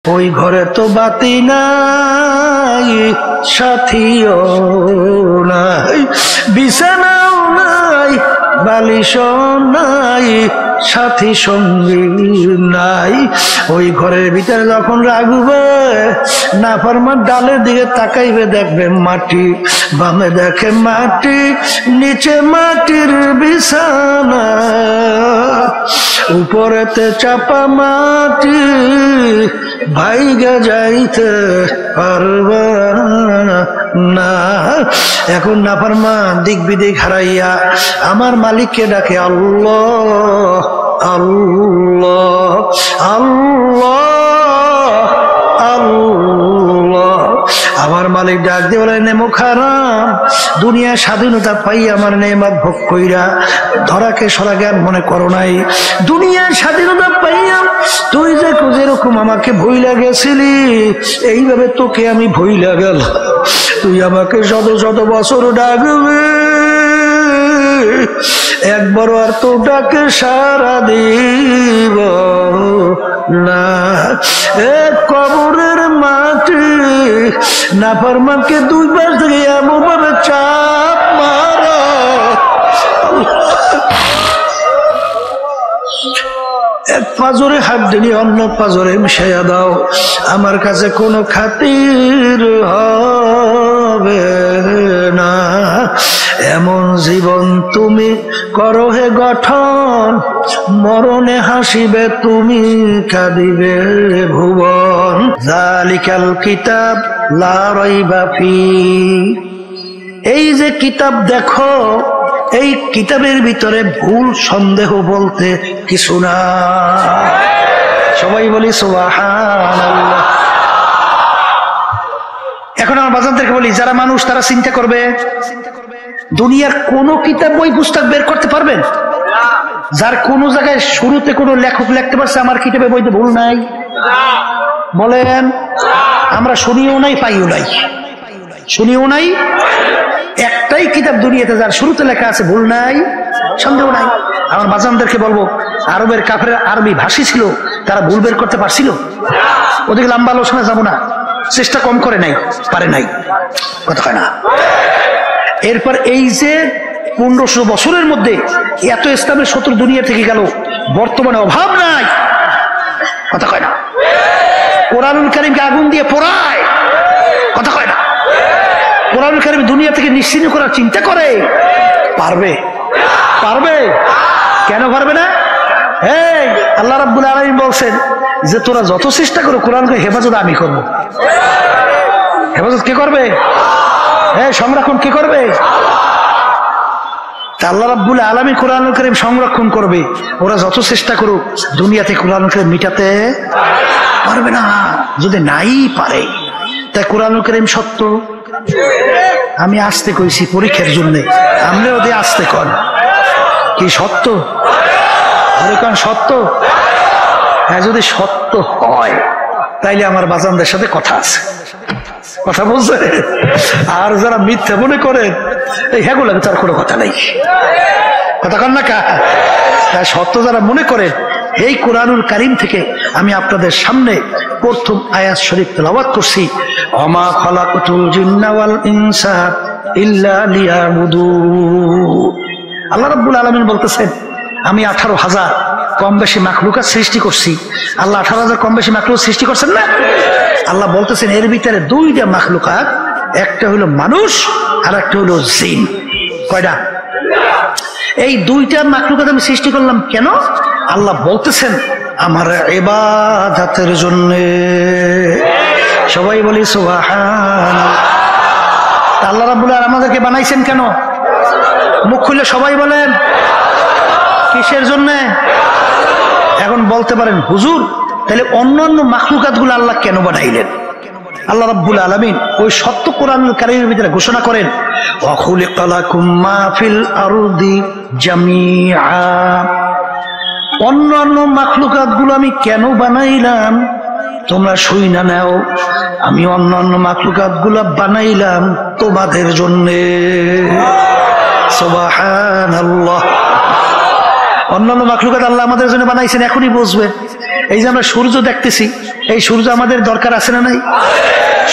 ওই ঘরে তো বাতি নাই, সাথীও নাই, বিছানাও নাই, বালিশও নাই, সাথী সঙ্গী নাই। ওই ঘরের ভিতরে যখন রাখবে, নাফরমান ডালের দিকে তাকাইবে, দেখবে মাটি, বামে দেখে মাটি, নিচে মাটির বিছানা, উপরেতে চাপা মাটি, ভাইগা যাইতে পারবা না। এখন নাফরমান দিক বিদিক হারাইয়া আমার মালিককে ডাকে, আল্লাহ আল্লাহ আল্লাহ আল্লাহ। আমার মালিক ডাক দিয়ে বলে, নেমুখ হারাম, দুনিয়া স্বাধীনতা পাই আমার নেমাত ভোগ কইরা ধরাকে সরা জ্ঞান মনে করো নাই। দুনিয়ার স্বাধীনতা পাইয়া তুই যে যেরকম আমাকে ভুইলা গেছিলি, এইভাবে তোকে আমি ভুইলা গেল। তুই আমাকে শত শত বছর ডাকবে, একবার আর তো ডাকে সারা দিব না। এক কবরের মাটি নাফরমানকে দুই পাশ থেকে এমন ভাবে চাপ মারা, এক পাজরে হাত দিলি অন্য পাজরে মিশাইয়া দাও, আমার কাছে কোনো খাতির হবে না। এমন জীবন তুমি করো হে গঠন, মরণে হাসিবে তুমি, কাঁদিবে ভুবন। যালিকাল কিতাব লা রাইবা ফি। এই যে কিতাব দেখো, এই কিতাবের ভিতরে ভুল সন্দেহ বলতে কিছু না। সবাই বলি সুবহানাল্লাহ। এখন আমার বাজানদেরকে বলি, যারা মানুষ তারা চিন্তা করবে, দুনিয়ার কোন কিতাব বই পুস্তক বের করতে পারবেন যার কোন জায়গায় শুরুতে কোন লেখক লিখতে পারছে আমার কিতাবে বইতে ভুল নাই? বলেন। আমরা শুনিও নাই, পাইও নাই, শুনিও নাই। একটাই কিতাব দুনিয়াতে যার শুরুতে লেখা আছে ভুল নাই, সন্দেহ নাই। আমার বাজানদেরকে বলবো, আরবের কাফের আরবি ভাষী ছিল, তারা ভুল বের করতে পারছিল? ওদিকে লম্বা আলোচনা যাবো না, চেষ্টা কম করে নাই, পারে নাই, কথা হয় না। এরপর এই যে 1500 বছরের মধ্যে এত ইসলামের শত্রু দুনিয়া থেকে গেল, বর্তমানে অভাব নাই, কথা কয় না। কোরআনুল কারীমকে আগুন দিয়ে পোড়ায়, কথা কয় না। কোরআনুল কারীম দুনিয়া থেকে নিশ্চিহ্ন করার চিন্তা করে, পারবে? পারবে? কেন পারবে না? এই আল্লাহ রাব্বুল আলামিন বলছেন যে তোরা যত চেষ্টা করো, কোরআনকে হেফাজত আমি করব। হেফাজত কে করবে? সংরক্ষণ কে করবে? আল্লাহ রাব্বুল আলামিন কোরআনুল কারীম সংরক্ষণ করবে। ওরা যত চেষ্টা করুক, দুনিয়াতে কোরআনুল কারীম মিটাতে পারবে না, যদি নাই পারে। তাই কোরআনুল কারীম সত্য, আমি আসতে কইছি পরীক্ষার জন্য, আমরাও দিয়ে আসতে কর কি সত্য? সত্য? হ্যাঁ, যদি সত্য হয় তাইলে আমার বাজানদের সাথে কথা আছে, কথা বলছে। আর যারা মিথ্যা মনে করেন, এই হ্যাঁ লাগে, তার কোনো কথা নাই, কথা কন না কা। সত্য যারা মনে করেন, এই কোরআনুল কারীম থেকে আমি আপনাদের সামনে প্রথম আয়াত শরীফ তেলাওয়াত করছি, ওমা খালাকতুল জিন্না ওয়াল ইনসা ইল্লা লিয়াবুদুন। আল্লাহ রাব্বুল আলামিন বলতেছেন, আমি 18,000 কম বেশি মাখলুকাত সৃষ্টি করছি। আল্লাহ 18,000 কম বেশি মাখলুকাত সৃষ্টি করছেন না? আল্লাহ বলতেছেন এর ভিতরে দুইটা মাখলুকাত, একটা হলো মানুষ আর একটা হলো জিন। কয়টা? এই দুইটা মাখলুকাত আমি সৃষ্টি করলাম কেন? আল্লাহ বলতেছেন আমার ইবাদতের জন্য। সবাই বলি সুবহানাল্লাহ। আল্লাহ রাব্বুল আলামিন আমাদেরকে বানাইছেন কেন? মুখ খুলে সবাই বলেন, কিসের জন্য? এখন বলতে পারেন হুজুর, তাহলে অন্যান্য মাখলুকাত গুলো আল্লাহ কেন বানাইলেন? আল্লাহ রাব্বুল আলামিন ওই সত্য কোরআনুল কারীমের ভিতরে ঘোষণা করেন, ওয়া খুলিকা লাকুম মা ফিল আরদি জামিআ। অন্যান্য মাখলুকাত গুলো আমি কেন বানাইলাম তোমরা শুইনা নাও। আমি অন্যান্য মাখলুকাত গুলো বানাইলাম তোমাদের জন্য। সুবহানাল্লাহ। অন্যান্য মাখলুকাত আল্লাহ আমাদের জন্য বানাইছেন, এখনই বুঝবে। এই যে আমরা সূর্য দেখতেছি, এই সূর্য আমাদের দরকার আছে না নাই?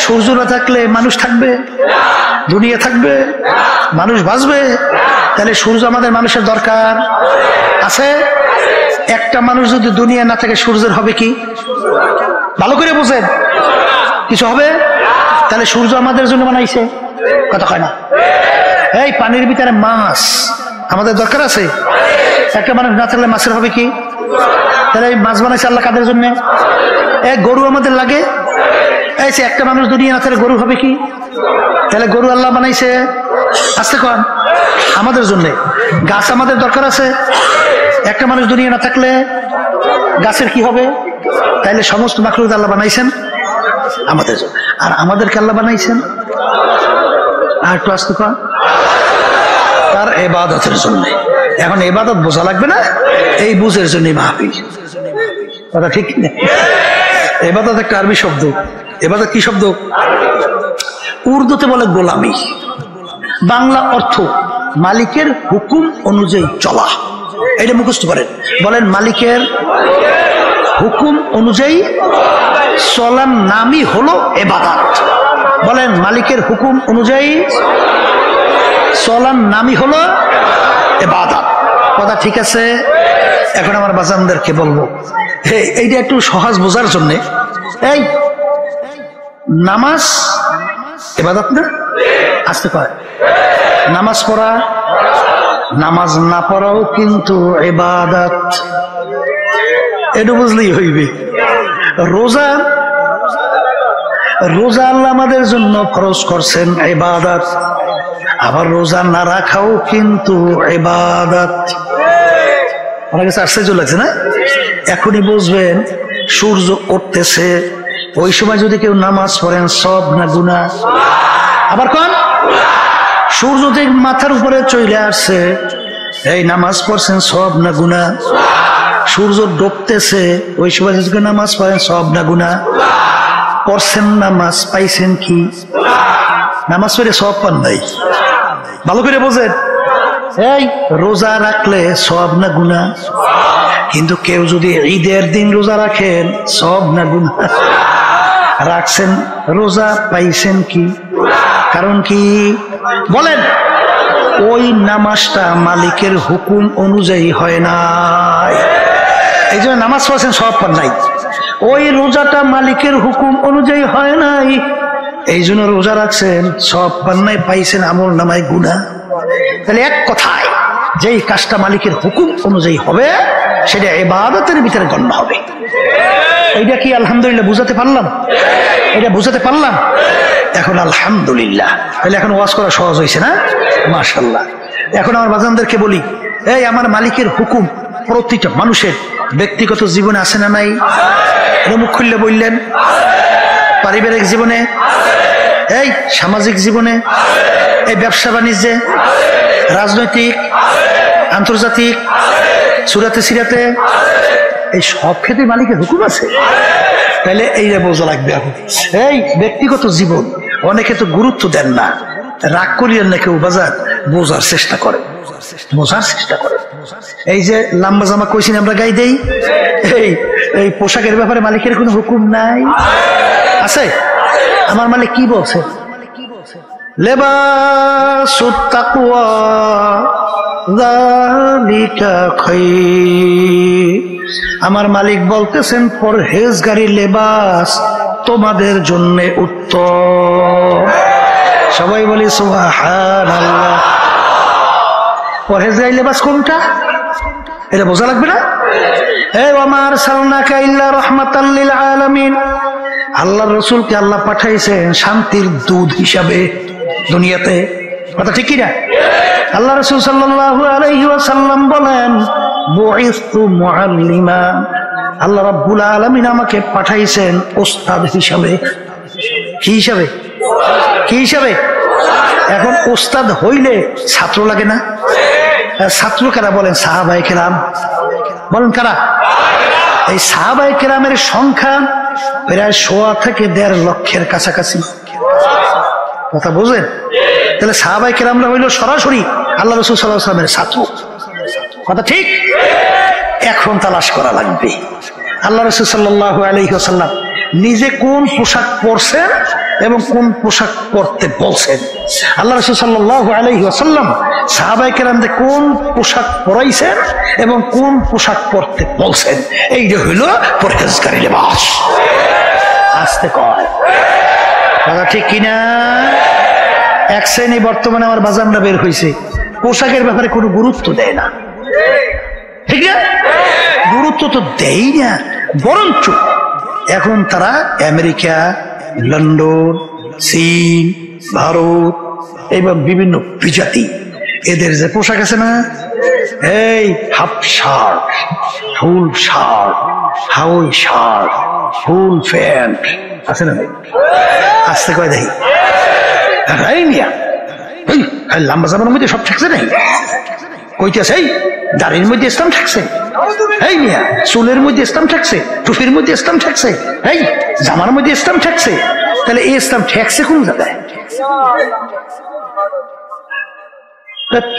সূর্য না থাকলে মানুষ থাকবে, দুনিয়া থাকবে, মানুষ বাঁচবে? তাহলে সূর্য আমাদের মানুষের দরকার আছে। একটা মানুষ যদি দুনিয়া না থাকে সূর্যের হবে কি? ভালো করে বুঝেন, কিছু হবে? তাহলে সূর্য আমাদের জন্য বানাইছে, কথা কয় না? এই পানির ভিতরে মাছ আমাদের দরকার আছে। একটা মানুষ না থাকলে মাছের হবে কি? তাহলে মাছ বানাইছে আল্লাহ কাদের জন্য? গরু আমাদের লাগে। এই যে একটা মানুষ দুনিয়া না থাকলে গরু হবে কি? তাহলে গরু আল্লাহ বানাইছে আসতে কন আমাদের জন্য। গাছ আমাদের দরকার আছে। একটা মানুষ দুনিয়া না থাকলে গাছের কি হবে? তাইলে সমস্ত মাখলুক আল্লাহ বানাইছেন আমাদের জন্য। আর আমাদেরকে আল্লাহ বানাইছেন আর একটু আসতে কন তার ইবাদতের জন্য। এখন ইবাদত বোঝা লাগবে না, এই বুঝের জন্য মাহফিল, কথা ঠিক না? ইবাদত একটা আরবি শব্দ। ইবাদত কি শব্দ? উর্দুতে বলে গোলামি, বাংলা অর্থ মালিকের হুকুম অনুযায়ী চলা। এটা মুখস্থ করেন, বলেন মালিকের হুকুম অনুযায়ী চলার নামই হলো ইবাদত। বলেন মালিকের হুকুম অনুযায়ী চলার নামই হলো ইবাদত। কথা ঠিক আছে? এখন আমার বাজানদেরকে বলবো, এইটা একটু সহজ বোঝার জন্য, এই নামাজ ইবাদত না? আসতে পারে নামাজ পড়া, নামাজ না পড়াও কিন্তু ইবাদত, এটা বুঝলেই হইবে। রোজা, রোজা আল্লাহ আমাদের জন্য ফরজ করছেন ইবাদত, আবার রোজা না রাখাও কিন্তু ইবাদত। আমার কাছে আশ্চর্য লাগছে না? এখনই বুঝবেন সূর্য উঠতেছে, ওই সময় যদি কেউ নামাজ পড়েন সব না গুনাহ? আবার কোন সূর্য থেকে মাথার উপরে চলে আসছে, এই নামাজ পড়ছেন সব না গুনাহ? সূর্য ডুবতেছে, ওই সময় যদি কেউ নামাজ পড়েন সব না গুনাহ? পড়ছেন নামাজ, পাইছেন কি? নামাজ পড়ে সব পান নাই। ভালো করে বোঝেন, এই রোজা রাখলে সব না গুনাহ? কিন্তু কেউ যদি ঈদের দিন রোজা রাখেন সব না গুনাহ? রাখছেন রোজা, পাইছেন কি? কারণ কি বলেন? ওই নামাজটা মালিকের হুকুম অনুযায়ী হয় নাই, এই জন্য নামাজ পড়ছেন সব পান নাই। ওই রোজাটা মালিকের হুকুম অনুযায়ী হয় নাই, এই জন্য রোজা রাখছেন সব পান নাই, পাইছেন আমল নামায় গুনাহ। তাহলে এক কথায় যেই কাজটা মালিকের হুকুম অনুযায়ী হবে সেটা ইবাদতের ভিতরে গণ্য হবে। এইটা কি আলহামদুলিল্লাহ বুঝাতে পারলাম? এটা বুঝাতে পারলাম? এখন আলহামদুলিল্লাহ। তাহলে এখন ওয়াজ করা সহজ হয়েছে না? মাশাআল্লাহ। এখন আমার বাজানদেরকে বলি, এই আমার মালিকের হুকুম প্রতিটা মানুষের ব্যক্তিগত জীবনে আছে না নাই? মুখ খুললে বললেন। পারিবারিক জীবনে, এই সামাজিক জীবনে, এই ব্যবসা বাণিজ্যে, রাজনৈতিক, আন্তর্জাতিক, সুরাতে সিরাতে, এই সব ক্ষেত্রে মালিকের হুকুম আছে। তাহলে এইটা বোঝা লাগবে। এখন এই ব্যক্তিগত জীবন অনেকে তো গুরুত্ব দেন না, রাগ করিয়েন না কেউ, বাজার বোঝার চেষ্টা করে, বোঝার চেষ্টা করে। এই যে লম্বা জামা কইছি আমরা গাই দেই, এই পোশাকের ব্যাপারে মালিকের কোনো হুকুম নাই? আছে? আমার মালিক কি বলছে? লেবাসুত তাকওয়া যালিকা খায়র। আমার মালিক বলতেছেন পরহেজগারি লেবাস তোমাদের জন্য উত্তম। সবাই বলি সুবহানাল্লাহ। পরহেজগারি লেবাস কোনটা? এটা বোঝা লাগবে না? এই ওয়া মা আরসালনাকা ইল্লা রাহমাতাল লিল আলামিন। আল্লাহর রাসূলকে আল্লাহ পাঠাইছেন শান্তির দূত হিসাবে দুনিয়াতে, কথা ঠিক কি না? আল্লাহ রাসূল সাল্লাল্লাহু আলাইহি ওয়াসাল্লাম বলেন বুইসতু মুআল্লিমা। আল্লাহ রাব্বুল আলামিন আমাকে পাঠাইছেন ওস্তাদ হিসাবে। কি হিসাবে? কি হিসাবে? এখন ওস্তাদ হইলে ছাত্র লাগে না? ছাত্র কারা বলেন? সাহাবায়ে কেরাম। বলেন কারা? এই সাহাবায়ে কেরামের সংখ্যা প্রায় 1.5 থেকে 1.5 লক্ষের কাছাকাছি, কথা বুঝলেন? তাহলে সাহাবায়ে কেরামরা হইল সরাসরি আল্লাহ রাসূল সাল্লাল্লাহু আলাইহি ওয়াসাল্লামের ছাত্র, কথা ঠিক? এখন তালাশ করা লাগবে। আল্লাহ রাসূল সাল্লাল্লাহু আলাইহি ওয়াসাল্লাম নিজে কোন পোশাক পরছেন এবং কোন পোশাক পরতে বলছেন। আল্লাহ রাসূল সাল্লাল্লাহু আলাইহি ওয়াসাল্লাম সাহাবায়ে কেরামদের কোন পোশাক পরাইছেন এবং কোন পোশাক পরতে বলছেন, এইটা হইল পরহেজগারি লিবাস। আসতে কয় কথা ঠিক কিনা? এক শ্রেণী বর্তমানে আমার বাজানরা বের হয়েছে, পোশাকের ব্যাপারে কোনো গুরুত্ব দেয় না। ঠিক না? গুরুত্ব তো দেই না, বরঞ্চ এখন তারা আমেরিকা, লন্ডন, চীন, ভারত এবং বিভিন্ন বিজাতি এদের যে পোশাক আছে না, এই half shirt, full shirt, Hawaii shirt, full pant আছে না? আসতে কয় দেখি লম্বা জামার মধ্যে সব থাকছে নাই, কইতেছে এই দাড়ির মধ্যে ইসলাম থাকছে, এই মিয়া চুলের মধ্যে ইসলাম থাকছে, টুপির মধ্যে ইসলাম থাকছে, এই জামার মধ্যে ইসলাম থাকছে। তাহলে এই ইসলাম ঠেকছে কোন জায়গায়?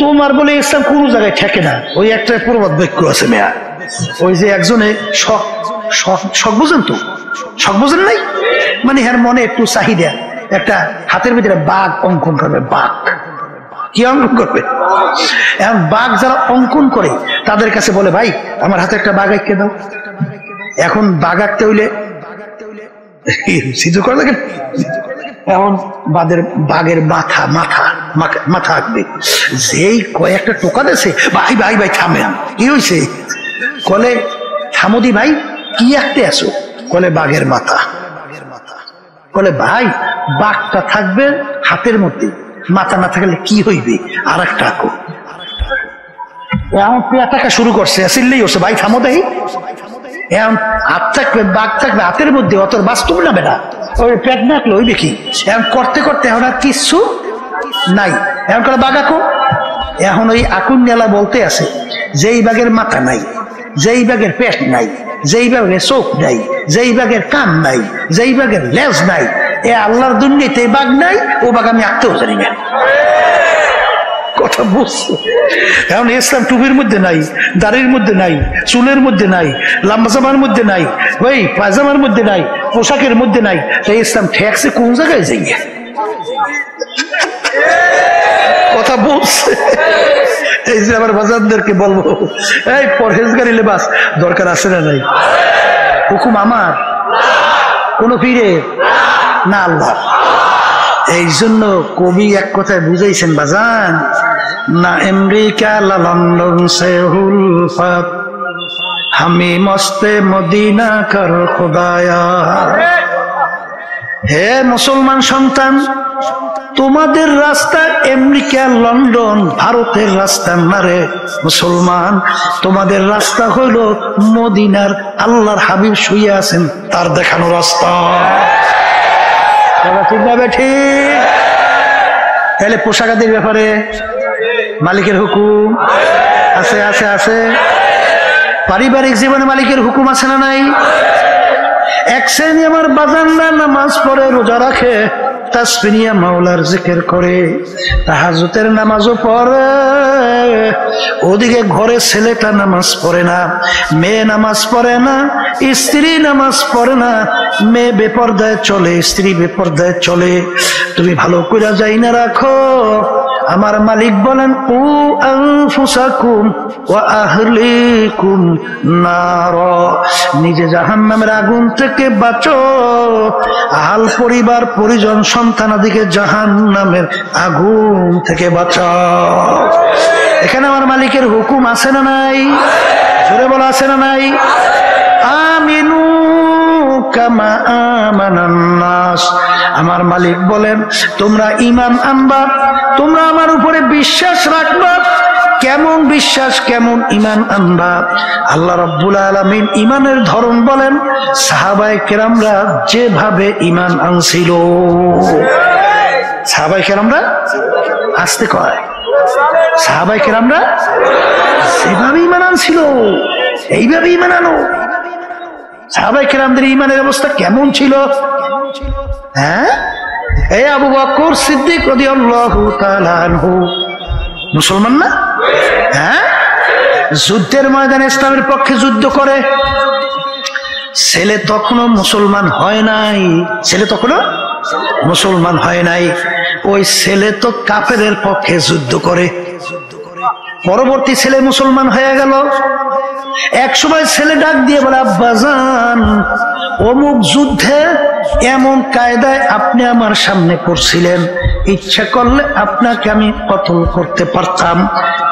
তোমার বলে ইসলাম কোন জায়গায় ঠেকে না। ওই একটা প্রবাদ বাক্য আছে মেয়া, ওই যে একজনে শখ বুঝেন তো, শখ বুঝেন নাই মানে হ্যাঁ মনে একটু চাহিদা, একটা হাতের ভিতরে বাঘ অঙ্কন করবে। বাঘ কি অঙ্কন করবে? এখন বাঘ যারা অঙ্কন করে তাদের কাছে বলে ভাই আমার হাতে একটা বাঘ এঁকে দাও। এখন বাঘ আঁকতে হইলে সিজু করে দেখেন, এখন বাঘের মাথা মাথা মাথা আঁকবে। যেই কয়েকটা টোকা দিয়েছে, ভাই ভাই ভাই থামেন, কি হয়েছে? কলে থামোদি ভাই কি আঁকতে আসো? কলে বাঘের মাথা। বলে ভাই বাঘটা থাকবে হাতের মধ্যে, মাথা না থাকলে কি হইবে? আর একটা আঁকো। এখন পেয়াটাকা শুরু করছে, আসলেই হচ্ছে ভাই থামো দেই। এখন হাত থাকবে, বাঘ থাকবে হাতের মধ্যে, অত বাস্তব না বেটা, ওই পেট না আঁকলো ওই দেখি। এখন করতে করতে এখন আর কিচ্ছু নাই, এখন করে বাঘ আঁকো। এখন ওই আকুন নেলা বলতে আছে যেই বাঘের মাথা নাই, যেই বাঘের পেট নাই, যেই বাঘের চোখ নাই, যেই বাঘের কান নাই, যেই বাঘের লেজ নাই, এ আল্লাহর দুনিয়াতে বাঘ নাই, ও বাঘ আমি আঁকতেও জানি না। কথা বুঝছো? এখন ইসলাম টুপির মধ্যে নাই, দাড়ির মধ্যে নাই, চুলের মধ্যে নাই, লম্বা জামার মধ্যে নাই, ওই পায়জামার মধ্যে নাই, পোশাকের মধ্যে নাই, তাই ইসলাম ঠেকছে কোন জায়গায় যাই? কথা বলছে। এই যে আমার বাজারদেরকে বলবো, এই পরহেজগারি লেবাস দরকার আছে না নাই? হুকুম আমার, কোন পীরে না আল্লাহ। এই জন্য কবি এক কথায় বুঝাইছেন বাজান, না আমেরিকা লা লন্ডন সে হুলফত, হামি মস্তে মদিনা কর খোদায়া। হে মুসলমান সন্তান, তোমাদের রাস্তা আমেরিকা, লন্ডন, ভারতের রাস্তা না রে মুসলমান, তোমাদের রাস্তা হইল মদিনার আল্লাহর হাবিব শুয়ে আছেন তার দেখানো রাস্তা। ঠিক না বেঠি? তাহলে পোশাকাদির ব্যাপারে মালিকের হুকুম আছে আছে আছে। পারিবারিক জীবনে মালিকের হুকুম আছে না নাই? এক শ্রেণী আমার বাজানরা নামাজ পড়ে, রোজা রাখে, তাসবিহ নিয়ে মাওলার জিকির করে, তাহাজ্জুদের নামাজও পড়ে, ওদিকে ঘরে ছেলেটা নামাজ পড়ে না, মেয়ে নামাজ পড়ে না, স্ত্রী নামাজ পড়ে না, মেয়ে বেপরদায় চলে, স্ত্রী বেপরদায় চলে। তুমি ভালো করে যাই না রাখো, আমার মালিক বলেন উ আনফুসাকুম ওয়া আহলিকুম নার, নিজে জাহান্নামের আগুন থেকে বাঁচো, আহাল পরিবার পরিজন সন্তানাদিকে জাহান্নামের আগুন থেকে বাঁচাও। এখানে আমার মালিকের হুকুম আছে না নাই? জোরে বলা আছে না নাই? আমিনু কামা আমানান নাস, আমার মালিক বলেন তোমরা ঈমান আনবা, তোমরা আমার উপরে বিশ্বাস রাখবা। কেমন বিশ্বাস, কেমন ঈমান আনবা? আল্লাহ রাব্বুল আলামিন ঈমানের ধরন বলেন, সাহাবায়ে কেরামরা যেভাবে ঈমান আনছিল, সাহাবায়ে কেরামরা আসতে কয়, সাহাবায়ে কেরামরা যেভাবে ঈমান আনছিল এইভাবে ঈমান আনো। সাহাবায়ে কেরামদের ঈমানের অবস্থা কেমন ছিল? হ্যাঁ, এই আবু বকর সিদ্দিক রাদিয়াল্লাহু তাআলা আনহু মুসলমান না? হ্যাঁ, যুদ্ধের ময়দানে ইসলামের পক্ষে যুদ্ধ করে, ছেলে তখনও মুসলমান হয় নাই, ছেলে তখনও মুসলমান হয় নাই। ওই ছেলে তো কাফেরের পক্ষে যুদ্ধ করে, পরবর্তী ছেলে মুসলমান হয়ে গেল। এক সময় ছেলে ডাক দিয়ে বলে, আব্বাজান অমুক যুদ্ধে এমন কায়দায় আপনি আমার সামনে পড়ছিলেন, ইচ্ছা করলে আপনাকে আমি কতল করতে পারতাম,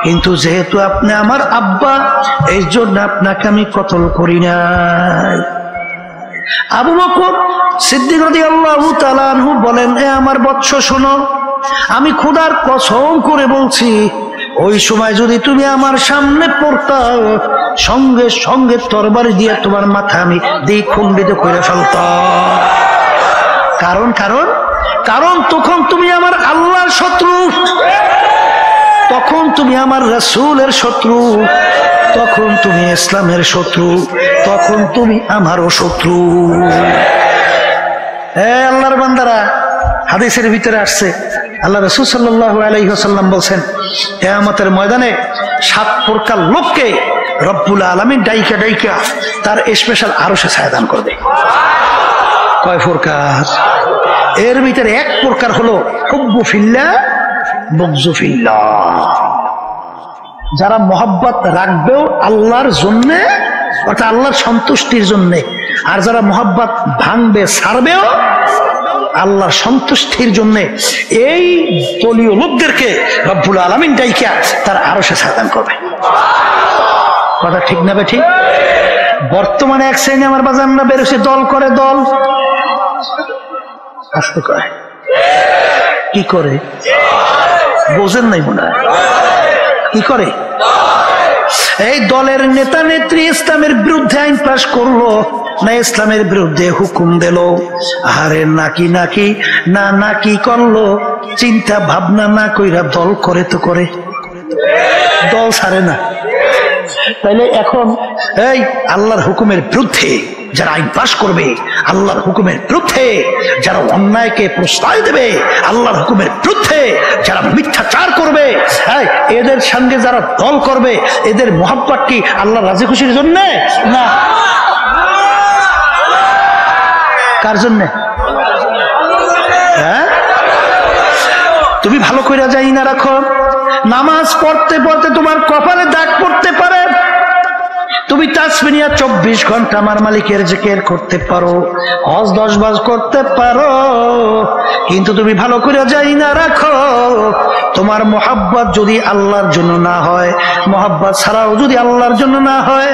কিন্তু যেহেতু আপনি আমার আব্বা এই জন্য আপনাকে আমি কতল করি নাই। আবু বকর সিদ্দিক রাদিয়াল্লাহু তাআলা আনহু বলেন, এ আমার বৎস শোনো, আমি খোদার কসম করে বলছি, ওই সময় যদি তুমি আমার সামনে পড়তাম, সঙ্গে সঙ্গে তরবারি দিয়ে তোমার মাথা আমি দ্বিখণ্ডিত করে ফেলতাম। কারণ কারণ কারণ তখন তুমি আমার আল্লাহর শত্রু, তখন তুমি আমার রাসূলের শত্রু, তখন তুমি ইসলামের শত্রু, তখন তুমি আমারও শত্রু। আল্লাহর বান্দারা, হাদিসের ভিতরে আসছে, আল্লাহ রাসূল সাল্লাল্লাহু আলাইহি ওয়াসাল্লাম বলছেন, কিয়ামতের ময়দানে 7 প্রকার লোককে রব্বুল আলামিন ডাইকা ডাইকা তার স্পেশাল আরশে ছায়া দান করবে। কয় প্রকার? এর ভিতরে এক প্রকার হলো হুব্বু ফিল্লাহ বুগযু ফিল্লাহ, যারা মহব্বত রাখবেও আল্লাহর জন্য, অর্থাৎ আল্লাহর সন্তুষ্টির জন্য, আর যারা মহব্বত ভাঙবে ছাড়বেও আল্লাহর সন্তুষ্টির জন্য, এই দলীয় লোকদেরকে রব্বুল আলামিন ডাইকা তার আরশে ছায়া দান করবে। কথা ঠিক না ঠিক? বর্তমানে এক শ্রেণী আমার বাজানরা বেরোছে, দল করে, দল আস্তে করে কি করে বোঝেন নাই মনে হয়, কি করে? এই দলের নেতা নেত্রী ইসলামের বিরুদ্ধে আইন পাশ করলো না ইসলামের বিরুদ্ধে হুকুম দিল, আরে নাকি নাকি না নাকি করলো, চিন্তা ভাবনা না কইরা দল করে তো করে, দল ছাড়ে না। তাইলে এখন এই আল্লাহর হুকুমের বিরুদ্ধে যারা আইন পাশ করবে, আল্লাহর হুকুমের বিরুদ্ধে যারা অন্যায়কে প্রশ্রয় দেবে, আল্লাহর হুকুমের বিরুদ্ধে যারা মিথ্যাচার করবে, এদের সঙ্গে যারা দল করবে, এদের মহব্বত কি আল্লাহর রাজি খুশির জন্য না কার জন্য? হ্যাঁ, তুমি ভালো করে যাই না রাখো, নামাজ পড়তে পড়তে তোমার কপালে দাগ পড়তে পারে, তুমি তাসবিহ নিয়ে 24 ঘন্টা আমার মালিকের জিকির করতে পারো, হজ 10 বার করতে পারো, কিন্তু তুমি ভালো করে যাই না রাখো, তোমার মহব্বত যদি আল্লাহর জন্য না হয়, মহব্বত ছাড়াও যদি আল্লাহর জন্য না হয়,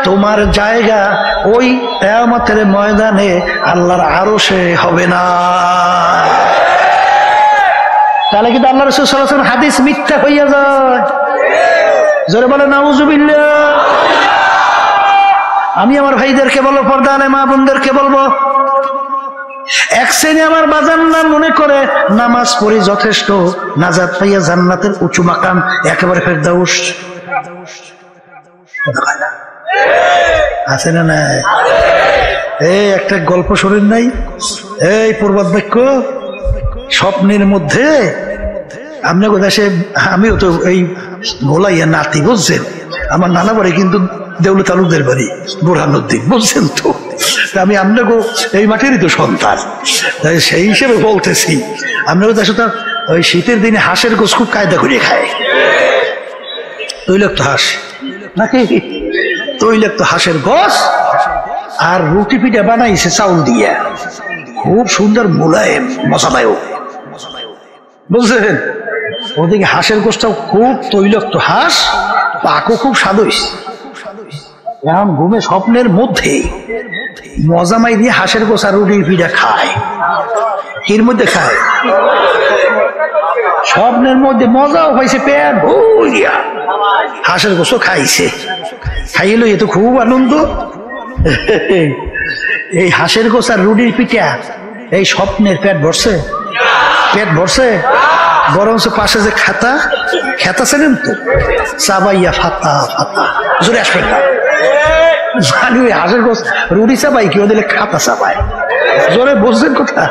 তোমার জায়গা ওই কিয়ামতের ময়দানে আল্লাহর আরশে হবে না। তাহলে কিন্তু আল্লাহ রাসূল সাল্লাল্লাহু আলাইহি ওয়াসাল্লাম হাদিস মিথ্যা হইয়া যায়। জোরে বলে নাউযুবিল্লাহ। আমি আমার ভাইদেরকে বলবো, পর্দা আলে মা বোনদেরকে বলবো, এক শ্রেণী আমার বাজানরা মনে করে নামাজ পড়ি যথেষ্ট, নাজাত পাইয়া জান্নাতের উঁচু মাকাম একেবারে ফেরদাউস আছে না না? এই একটা গল্প শোনেন নাই? এই প্রবাদ বাক্য, স্বপ্নের মধ্যে আপনার দেশে, আমিও তো এই গোলাইয়া নাতি, বুঝছেন, আমার নানা বাড়ি কিন্তু দেউল তালুকদের বাড়ি বুরহানুদ্দিন, বুঝছেন তো, আমি আপনাকে এই মাঠেরই তো সন্তান, তাই সেই হিসেবে বলতেছি, আপনাকে দেশে তো ওই শীতের দিনে হাঁসের গোশ খুব কায়দা করে খায়, তৈলাক্ত হাঁস নাকি, তৈলাক্ত হাঁসের গোশ আর রুটি পিঠা বানাইছে চাউল দিয়া, খুব সুন্দর মোলায়েম মশাদায়ক, বুঝলেন? ওদিকে হাঁসের গোশটাও খুব তৈলাক্ত হাঁস, পাকও খুব স্বাদ হইছে। এখন ঘুমে স্বপ্নের মধ্যে মজামাই দিয়ে হাঁসের গোশ আর রুটি পিঠা খায়, এর মধ্যে খায়, স্বপ্নের মধ্যে মজাও হয়েছে, পেট ভরিয়া হাঁসের গোশও খাইছে, খাইল, এ তো খুব আনন্দ। এই হাঁসের গোশ আর রুটির পিঠা, এই স্বপ্নের পেট ভরছে, পেট ভরছে, বরঞ্চ পাশে যে খাতা খেতা ছিলেন তো, চাবাইয়া ফাতা ফাতা, জোরে আসবেন না জানি, ওই হাঁসের গোশ রুটি চাবাই কেউ দিলে খাতা চাবায়, জোরে বুঝছেন কথা?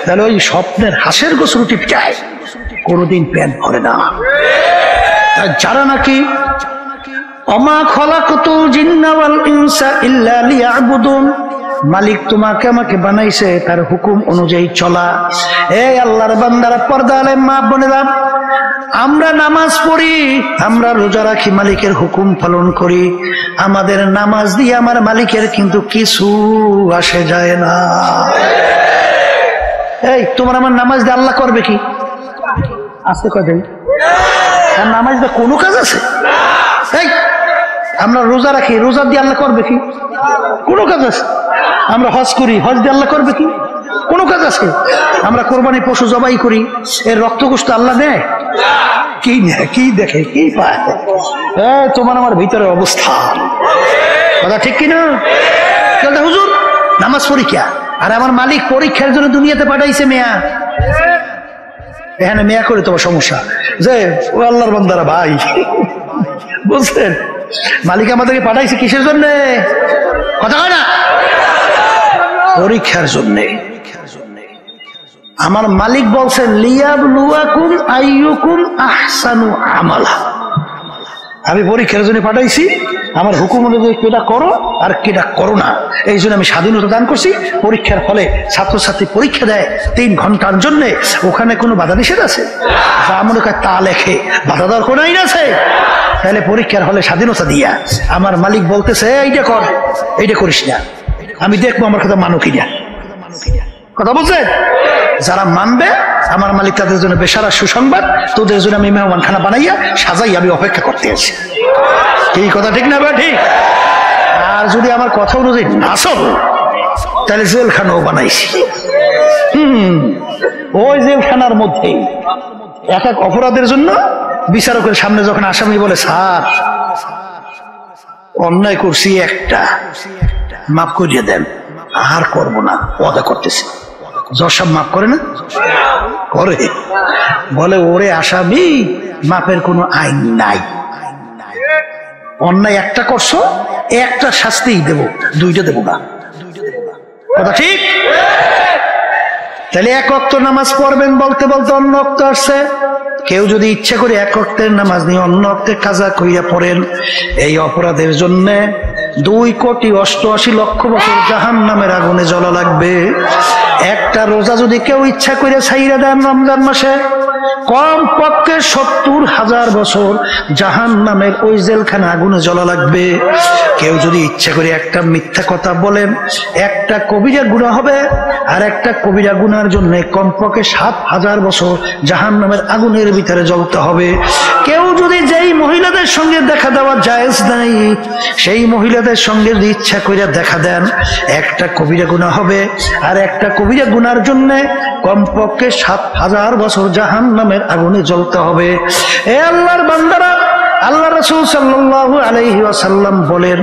তাহলে ওই স্বপ্নের হাঁসের গোশ রুটি পিঠায় কোনোদিন পেট ভরে না। যারা নাকি ওমা খলাকতুল জিন্না ওয়াল ইনসা ইল্লা লিয়াবুদুন, মালিক তোমাকে আমাকে বানাইছে তার হুকুম অনুযায়ী চলা। এই আল্লাহর বান্দারা, পর্দা আলেম মা বোনেরা, আমরা নামাজ পড়ি, আমরা রোজা রাখি, মালিকের হুকুম পালন করি। আমাদের নামাজ দিয়ে আমার মালিকের কিন্তু কিছু আসে যায় না। এই তোমার আমার নামাজ দিয়ে আল্লাহ করবে কি? আসতে কয় আর নামাজ দিয়ে কোনো কাজ আছে? এই আমরা রোজা রাখি, রোজা দিয়ে আল্লাহ করবে কি? কোনো কাজ আছে? আমরা হজ করি, হজ দিয়ে আল্লাহ করবে কি? কোনো কাজ আছে? আমরা কোরবানি পশু জবাই করি, এর রক্ত গোশত আল্লাহ দেয় কি? নেয় কি? দেখে কি পায়? তোমার আমার ভিতরে অবস্থান, কথা ঠিক কিনা? হুজুর নামাজ পরীক্ষা, আর আমার মালিক পরীক্ষার জন্য দুনিয়াতে পাঠাইছে মেয়া। এখানে মেয়া করে তোমার সমস্যা যে ও আল্লাহর বান্দারা ভাই, বুঝছেন? মালিক আমাদেরকে পাঠাইছে কিসের জন্য? কথা হয় না? পরীক্ষার জন্য। আমার মালিক বলছেন লিয়াবলুয়াকুম আইয়ুকুম আহসানু আমালা, আমি পরীক্ষার জন্য পাঠাইছি, আমার হুকুম অনুযায়ী কেটা করো আর কেটা করো না। এই জন্য আমি স্বাধীনতা দান করছি। পরীক্ষার ফলে ছাত্রছাত্রী পরীক্ষা দেয় 3 ঘন্টার জন্য, ওখানে কোনো বাধা নিষেধ আছে? যা মনে করে তা লেখে, বাধা দেওয়ার কোনো আইন আছে? তাহলে পরীক্ষার হলে স্বাধীনতা দিয়া আমার মালিক বলতেছে এইটা কর, এইটা করিস না, আমি দেখবো আমার কথা মানো কিনা। কথা বলছেন? যারা মানবে আমার মালিক তাদের জন্য বেশারা সুসংবাদ, তোদের জন্য আমি মেহমানখানা বানাইয়া সাজাই আমি অপেক্ষা করতে আছি। কি কথা ঠিক না? বা ঠিক। আর যদি আমার কথা অনুযায়ী না চল, তাহলে জেলখানাও বানাইছি। ওই জেলখানার মধ্যে এক এক অপরাধের জন্য বিচারকের সামনে যখন আসামি বলে স্যার অন্যায় করছি একটা, মাফ করিয়ে দেন, আর করব না, ওয়াদা করতেছি। জজ সাহেব মাফ করে না? করে। বলে ওরে আসামি, মাপের কোনো আইন নাই, অন্যায় একটা করছো, একটা শাস্তিই দেব, 2টা দেব না। কথা ঠিক? তাহলে 1 ওয়াক্ত নামাজ পড়বেন বলতে বলতে অন্য ওয়াক্ত আসছে। কেউ যদি ইচ্ছা করে 1 ওয়াক্তের নামাজ নিয়ে অন্য ওয়াক্তে কাজা কইরা পড়েন, এই অপরাধের জন্য 2,88,00,000 বছর জাহান্নামের আগুনে জ্বলা লাগবে। একটা রোজা যদি কেউ ইচ্ছা করে ছাইরা দেন রমজান মাসে, কম পক্ষে 70,000 বছর জাহান্নামের ওই জেলখানা আগুনে জ্বলা লাগবে। কেউ যদি ইচ্ছা করে একটা মিথ্যা কথা বলেন, একটা কবিরা গুনাহ হবে, আর একটা কবিরা গুনার জন্য কমপক্ষে 7,000 বছর জাহান্নামের আগুনের ভিতরে জ্বলতে হবে। কেউ যদি যেই মহিলাদের সঙ্গে দেখা দেওয়া জায়েজ নাই, সেই মহিলাদের সঙ্গে যদি ইচ্ছা করে দেখা দেন, একটা কবিরা গুনাহ হবে, আর একটা কবিরা গুনার জন্য কমপক্ষে 7,000 বছর জাহান্নামের আগুনে জ্বলতে হবে। এ আল্লাহর বান্দারা, আল্লাহ রাসূল সাল্লাল্লাহু আলাইহি ওয়াসাল্লাম বলেন,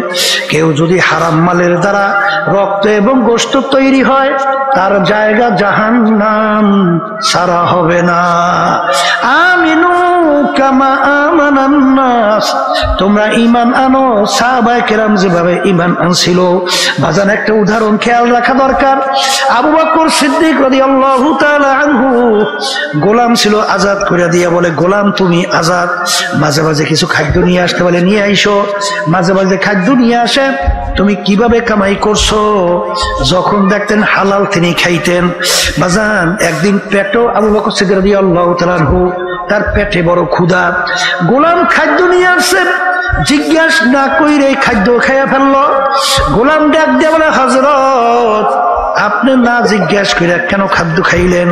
কেউ যদি হারাম মালের দ্বারা রক্ত এবং গোশত তৈরি হয়, তার জায়গা জাহান্নাম, ছাড়া হবে না। আমিনু কামা আমানান নাস, তোমরা ঈমান আনো সাহাবায়ে কেরাম যেভাবে ঈমান আনছিল। বাজান একটা উদাহরণ খেয়াল রাখা দরকার। আবু বকর সিদ্দিক রাদিয়াল্লাহু তাআলা আনহু গোলাম ছিল, আজাদ করে দিয়া বলে, গোলাম তুমি আজাদ। মাঝে মাঝে কিছু খাদ্য নিয়ে আসতে বলে, নিয়ে আইসো। মাঝে মাঝে খাদ্য নিয়ে আসে। তুমি কিভাবে কামাই করছো? যখন দেখতেন হালাল তিনি খাইতেন। বাজান একদিন পেটও আবু বকর সিদ্দিক রাদিয়াল্লাহু তাআলা আনহু, তার পেটে বড় ক্ষুধা। গোলাম খাদ্য নিয়ে আসছে, জিজ্ঞাসা না কইরে খাদ্য খাইয়া ফেললো। গোলাম ডাক দিয়ে বলে, হযরত আপনি না জিজ্ঞাসা করে কেন খাদ্য খাইলেন?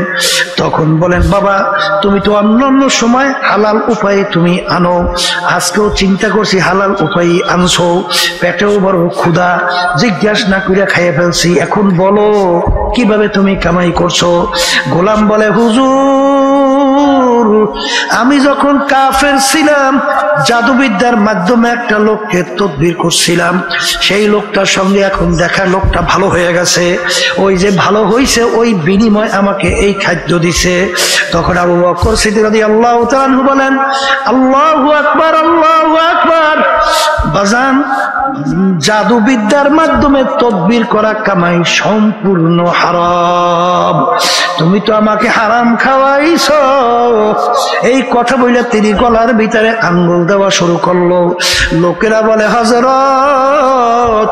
তখন বলেন, বাবা তুমি তো অন্য সময় হালাল উপায়ে তুমি আনো, আজকেও চিন্তা করছি হালাল উপায়ে আনছো, পেটেও বড় ক্ষুধা, জিজ্ঞাসা না করে খাইয়া ফেলছি, এখন বলো কিভাবে তুমি কামাই করছো? গোলাম বলে, হুজুর আমি যখন কাফের ছিলাম, জাদুবিদ্যার মাধ্যমে একটা লোককে তদবির করছিলাম, সেই লোকটার সঙ্গে এখন দেখা লোকটা ভালো হয়ে গেছে, ওই যে ভালো হয়েছে ওই বিনিময় আমাকে এই খাদ্য দিছে। তখন আবু বকর সিদ্দিক রাদিয়াল্লাহু তাআলা আনহু বলেন, আল্লাহু আকবার, আল্লাহু আকবার। বাজান জাদুবিদ্যার মাধ্যমে তদবির করা কামাই সম্পূর্ণ হারাম। তুমি তো আমাকে হারাম খাওয়াইছো। এই কথা বলে তিনি গলার ভিতরে আঙ্গুল দেওয়া শুরু করলো। লোকেরা বলে, হযরত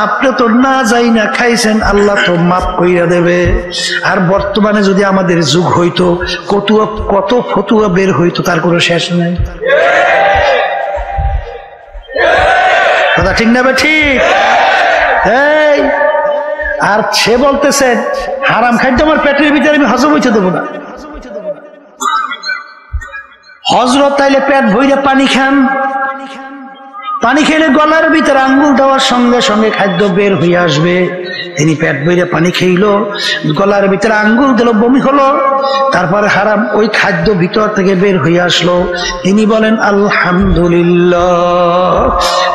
আপনি তো না যাই না খাইছেন, আল্লাহ তো মাফ কইরা দেবে। আর বর্তমানে যদি আমাদের যুগ হইতো, কত ফতুয়া বের হইতো, তার কোনো শেষ নাই। কথা ঠিক না? ঠিক। এই আর সে বলতেছে হারাম খাদ্য আমার পেটের ভিতরে আমি হজম হইতে দেবো না। হযরত তাইলে পেট ভইরা পানি খান, পানি খেলে গলার ভিতরে আঙ্গুল দেওয়ার সঙ্গে সঙ্গে খাদ্য বের হয়ে আসবে। তিনি পেট ভইরা পানি খেইলো, গলার ভিতরে আঙ্গুল দিল, বমি হলো, তারপরে হারাম ওই খাদ্য ভিতর থেকে বের হয়ে আসলো। তিনি বলেন, আলহামদুলিল্লাহ,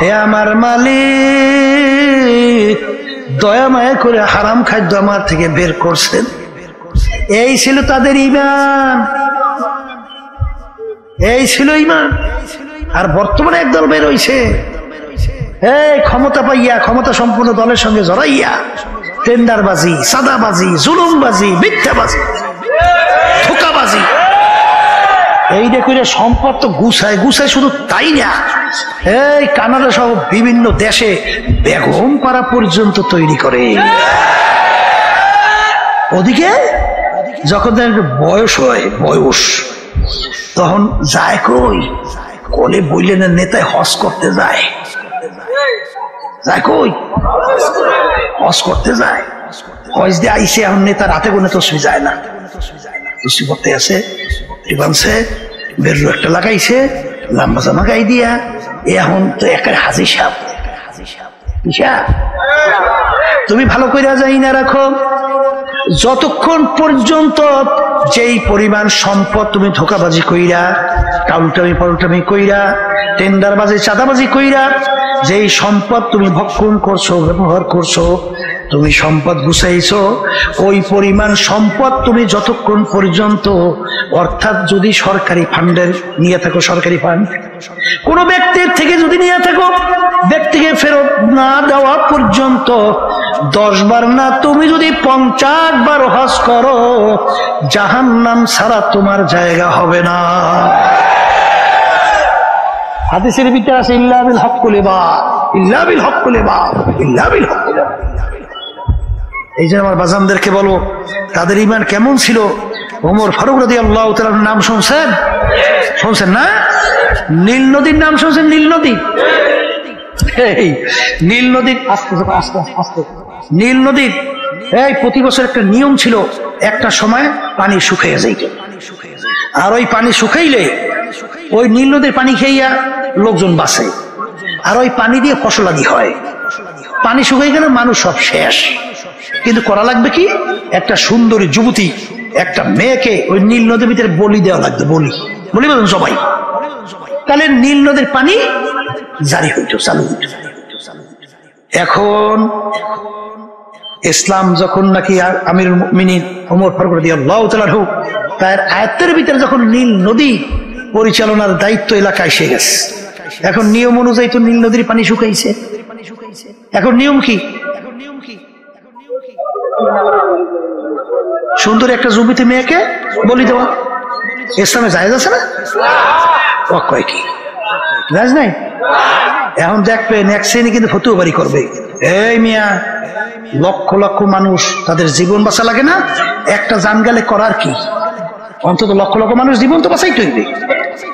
হে আমার মালিক, দয়া মায়া করে হারাম খাদ্য আমার থেকে বের করছেন। এই ছিল তাদের ঈমান, এই ছিল ঈমান। আর বর্তমানে একদল বের হইছে, এই ক্ষমতা পাইয়া ক্ষমতা সম্পন্ন দলের সঙ্গে জড়াইয়া টেন্ডারবাজি, সাদাবাজি, জুলুমবাজি, মিথ্যাবাজি, ধোঁকাবাজি, এইটা করে সম্পদ তো গুছায়। শুধু তাই না, এই কানাডা সহ বিভিন্ন দেশে বেগম পাড়া পর্যন্ত তৈরি করে। ওদিকে যখন বয়স হয়, তখন যায় কই, কোলে বললেন নেতায় হজ করতে যায়, কই হজ করতে যায়, হজ দিয়ে আইসে। এখন নেতা রাতে কোনে তসবি যায় না, তসবি করতে আছে, বানছে বের একটা লাগাইছে, লম্বা জামা গাই দিয়া, এখন তো একের হাজি সাহেব। তুমি ভালো করে যাই না রাখো, যতক্ষণ পর্যন্ত যেই পরিমাণ সম্পদ তুমি ধোকাবাজি কইরা, টাউলটামি পাল্টামি কইরা, টেন্ডারবাজি, চাঁদাবাজি কইরা যেই সম্পদ তুমি ভক্ষণ করছো, ব্যবহার করছো, তুমি সম্পদ গুছাইছো, ওই পরিমাণ সম্পদ তুমি যতক্ষণ পর্যন্ত, অর্থাৎ যদি সরকারি ফান্ডের নিয়ে থাকো, সরকারি ফান্ড কোন ব্যক্তির থেকে যদি নিয়ে থাকো, ব্যক্তিকে ফেরত না দেওয়া পর্যন্ত 10 বার না, তুমি যদি 50 বার হজ করো, জাহান্নাম ছাড়া তোমার জায়গা হবে না। হাদিসের ভিতরে আছে, ইল্লা বিল হক্কুল ইবাদ, ইল্লা বিল হক্কুল ইবাদ, ইল্লা বিল হক্কুল ইবাদ। এই যে আমার বাজানদেরকে বলো, তাদের ঈমান কেমন ছিল। ওমর ফারুক রাদিয়াল্লাহু তাআলার নাম শুনছেন? শুনছেন না? নীল নদীর নাম শুনছেন? নীল নদী, এই নীল নদীর আস্তে আস্তে নীল নদীর এই প্রতি বছর একটা নিয়ম ছিল, একটা সময় পানি শুকিয়ে যাইত, আর ওই পানি শুকাইলে ওই নীল নদীর পানি খেইয়া লোকজন বাঁচে, আর ওই পানি দিয়ে ফসলাদি হয়। পানি শুকিয়ে গেলে মানুষ সব শেষ, কিন্তু করা লাগবে কি, একটা সুন্দরী যুবতী, একটা মেয়েকে ওই নীল নদীর ভিতরে বলি দেওয়া লাগবে, বলি বলুন সবাই, তাহলে নীল নদীর পানি জারি হইত, চালু হইত। এখন ইসলাম যখন নাকি আমিরুল মুমিনিন ওমর ফারুক রাদিয়াল্লাহু তাআলা তার আয়াতের ভিতরে যখন নীল নদী পরিচালনার দায়িত্ব এলাকায় এসে গেছে, এখন নিয়ম অনুযায়ী তো নীল নদীর পানি শুকাইছে। এখন নিয়ম কি, সুন্দর একটা যুবতী মেয়েকে বলি দেওয়া ইসলামে জায়েজ আছে না? কয় কি জায়েজ নাই? এখন দেখবেন এক শ্রেণী কিন্তু ফতুয়াবাড়ি করবে, এই মিয়া লক্ষ লক্ষ মানুষ, তাদের জীবন বাঁচা লাগে না, একটা জান গেলে করার কি, অন্তত লক্ষ লক্ষ মানুষ জীবন তো বাঁচাইতে হইবে,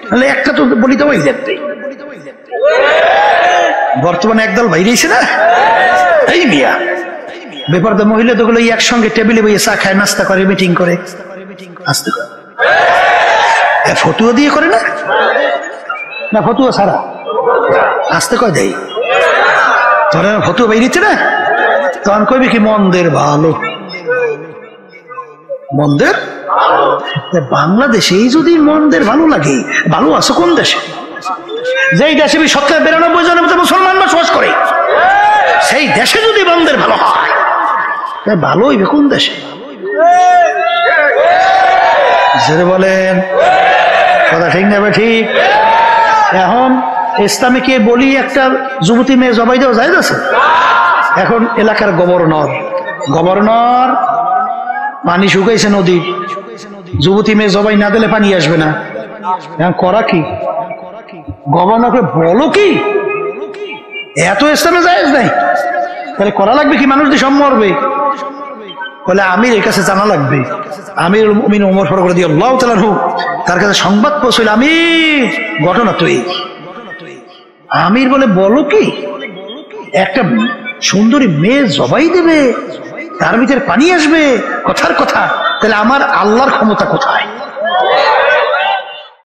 তাহলে একটা তো বলি দেওয়াই দেখবে। বর্তমানে একদল বাইরেছে না, এই মিয়া ব্যাপারটা মহিলা তো গুলো একসঙ্গে টেবিলে বইয়ে চা খায়, নাস্তা করে, মিটিং করে, আসতে করে, ফতুয়া দিয়ে করে না, না ফতুয়া ছাড়া আসতে কয় দেয়, তোরা ফতুয়া বাইরেছে না, তখন কইবে কি মন্দের ভালো, মন্দের বাংলাদেশে যদি মন্দের ভালো লাগে, ভালো আছে কোন দেশে? যেই দেশে ৯২% মতো মুসলমান বসবাস করে, সেই দেশে যদি মন্দের ভালো হয়, ভালো হইবে কোন দেশে? জোরে বলেন, কথা ঠিক না? ঠিক। এখন ইসলামীকে বলি একটা যুবতী মেয়ে জবাই দেওয়া যায় আছে। এখন এলাকার গভর্নর পানি শুকাইছে নদী, যুবতী মেয়ে জবাই না দিলে পানি আসবে না। করা কি গভর্নরকে বলো কি এত ইসলামে জায়েজ নাই, তাহলে করা লাগবে কি? মানুষ দিয়ে সব মরবে। বলে আমির এর কাছে জানা লাগবে। আমির মুমিন ওমর ফারুক রাদিয়াল্লাহু তাআলা আনহু তার কাছে সংবাদ পৌঁছল, আমির ঘটনা তো এই। আমির বলে বলো কি, একটা সুন্দরী মেয়ে জবাই দেবে, তার ভিতরে পানি আসবে, কথার কথা, তাহলে আমার আল্লাহর ক্ষমতা কোথায়?